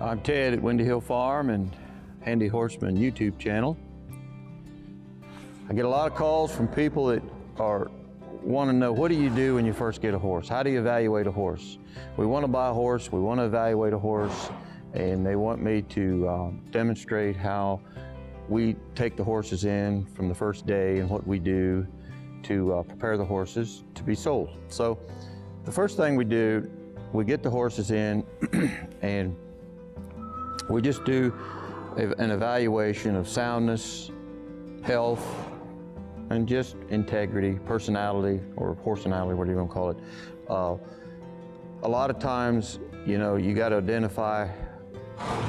I'm Ted at Windy Hill Farm and Handy Horseman YouTube channel. I get a lot of calls from people that want to know, what do you do when you first get a horse? How do you evaluate a horse? We want to buy a horse, we want to evaluate a horse, and they want me to demonstrate how we take the horses in from the first day and what we do to prepare the horses to be sold. So the first thing we do, we get the horses in and we just do an evaluation of soundness, health, and just integrity, personality, or horsenality, whatever you want to call it. A lot of times, you know, you got to identify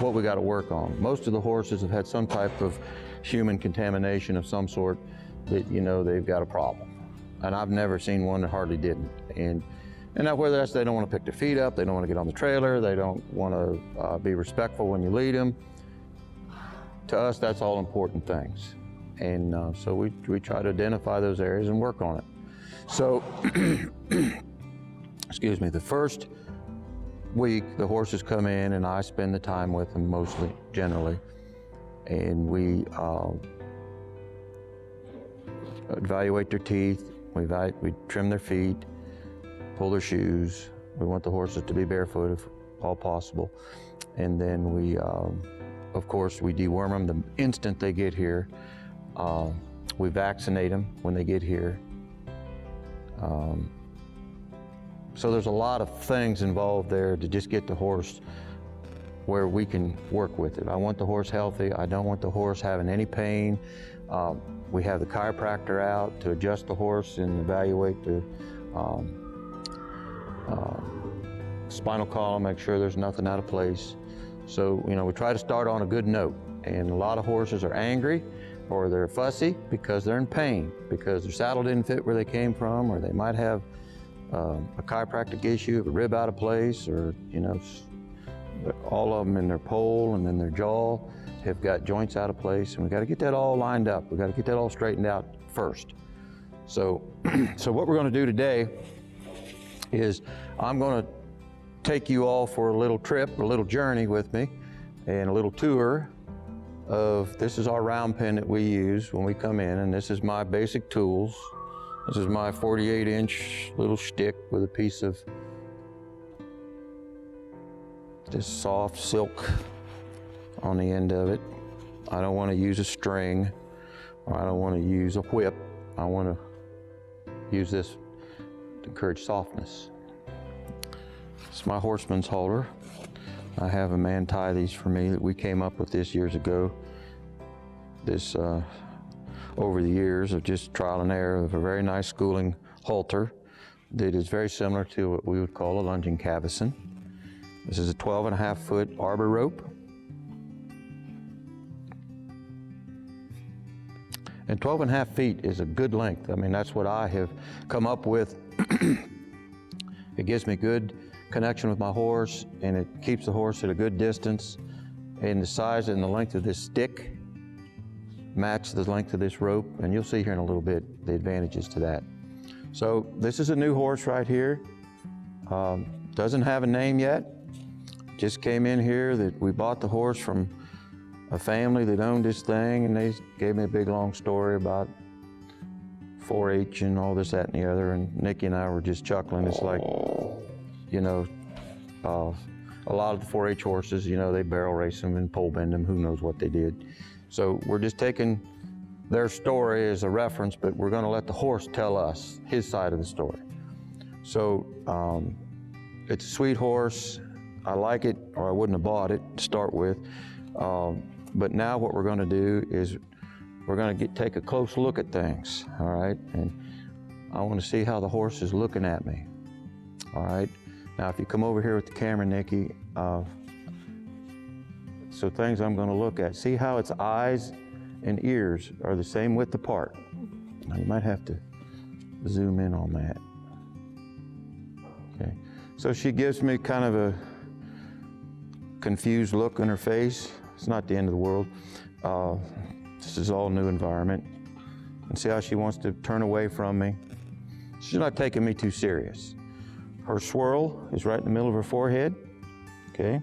what we got to work on. Most of the horses have had some type of human contamination of some sort that, you know, they've got a problem. And I've never seen one that hardly didn't. And now whether that's they don't want to pick their feet up, they don't want to get on the trailer, they don't want to be respectful when you lead them. To us, that's all important things. And so we try to identify those areas and work on it. So, excuse me, the first week the horses come in and I spend the time with them mostly, generally. And we evaluate their teeth, we trim their feet, pull their shoes. We want the horses to be barefoot if all possible. And then we, of course, we deworm them the instant they get here. We vaccinate them when they get here. So there's a lot of things involved there to just get the horse where we can work with it. I want the horse healthy. I don't want the horse having any pain. We have the chiropractor out to adjust the horse and evaluate the spinal column, make sure there's nothing out of place. So, you know, we try to start on a good note. And a lot of horses are angry or they're fussy because they're in pain, because their saddle didn't fit where they came from, or they might have a chiropractic issue, a rib out of place, or, you know, all of them in their pole and in their jaw have got joints out of place, and we got to get that all lined up. We got to get that all straightened out first. So, so what we're going to do today is I'm going to take you all for a little trip, a little journey with me, and a little tour of, this is our round pen that we use when we come in, and this is my basic tools. This is my 48-inch little stick with a piece of this soft silk on the end of it. I don't want to use a string, or I don't want to use a whip. I want to use this to encourage softness. It's my horseman's halter. I have a man tie these for me that we came up with this years ago. This, over the years of just trial and error, of a very nice schooling halter that is very similar to what we would call a lunging cavesson. This is a 12.5-foot arbor rope. And 12.5 feet is a good length. I mean, that's what I have come up with. It gives me good connection with my horse, and it keeps the horse at a good distance. And the size and the length of this stick match the length of this rope, and you'll see here in a little bit the advantages to that. So this is a new horse right here. Doesn't have a name yet. Just came in here that we bought the horse from a family that owned this thing, and they gave me a big long story about 4-H and all this, that, and the other, and Nikki and I were just chuckling. It's like, you know, a lot of the 4-H horses, you know, they barrel race them and pole bend them, who knows what they did. So we're just taking their story as a reference, but we're going to let the horse tell us his side of the story. So it's a sweet horse. I like it, or I wouldn't have bought it to start with. But now what we're going to do is we're going to take a close look at things, all right? And I want to see how the horse is looking at me, all right? Now, if you come over here with the camera, Nikki, so things I'm going to look at, see how its eyes and ears are the same width apart. Now, you might have to zoom in on that. Okay, so she gives me kind of a confused look on her face. It's not the end of the world. This is all new environment. And see how she wants to turn away from me. She's not taking me too serious. Her swirl is right in the middle of her forehead, okay?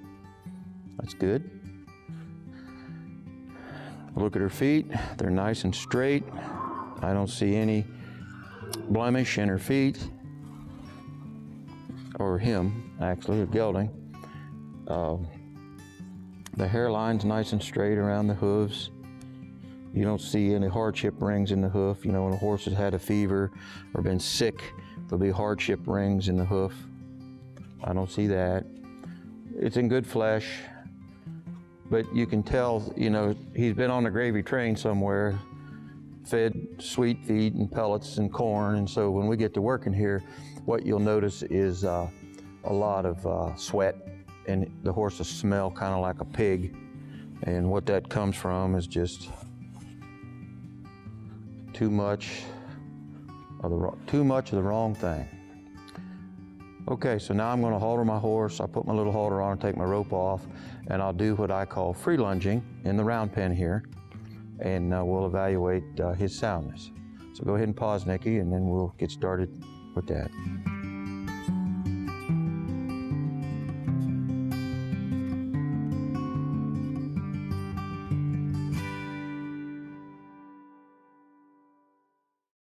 That's good. Look at her feet. They're nice and straight. I don't see any blemish in her feet, or him, actually, or gelding. The hairline's nice and straight around the hooves. You don't see any hardship rings in the hoof. You know, when a horse has had a fever or been sick, there'll be hardship rings in the hoof. I don't see that. It's in good flesh, but you can tell, you know, he's been on a gravy train somewhere, fed sweet feed and pellets and corn, and so when we get to working here, what you'll notice is a lot of sweat, and the horses smell kind of like a pig, and what that comes from is just too much of the wrong thing. Okay, so now I'm going to halter my horse. I'll put my little halter on and take my rope off, and I'll do what I call free lunging in the round pen here, and we'll evaluate his soundness. So go ahead and pause, Nikki, and then we'll get started with that.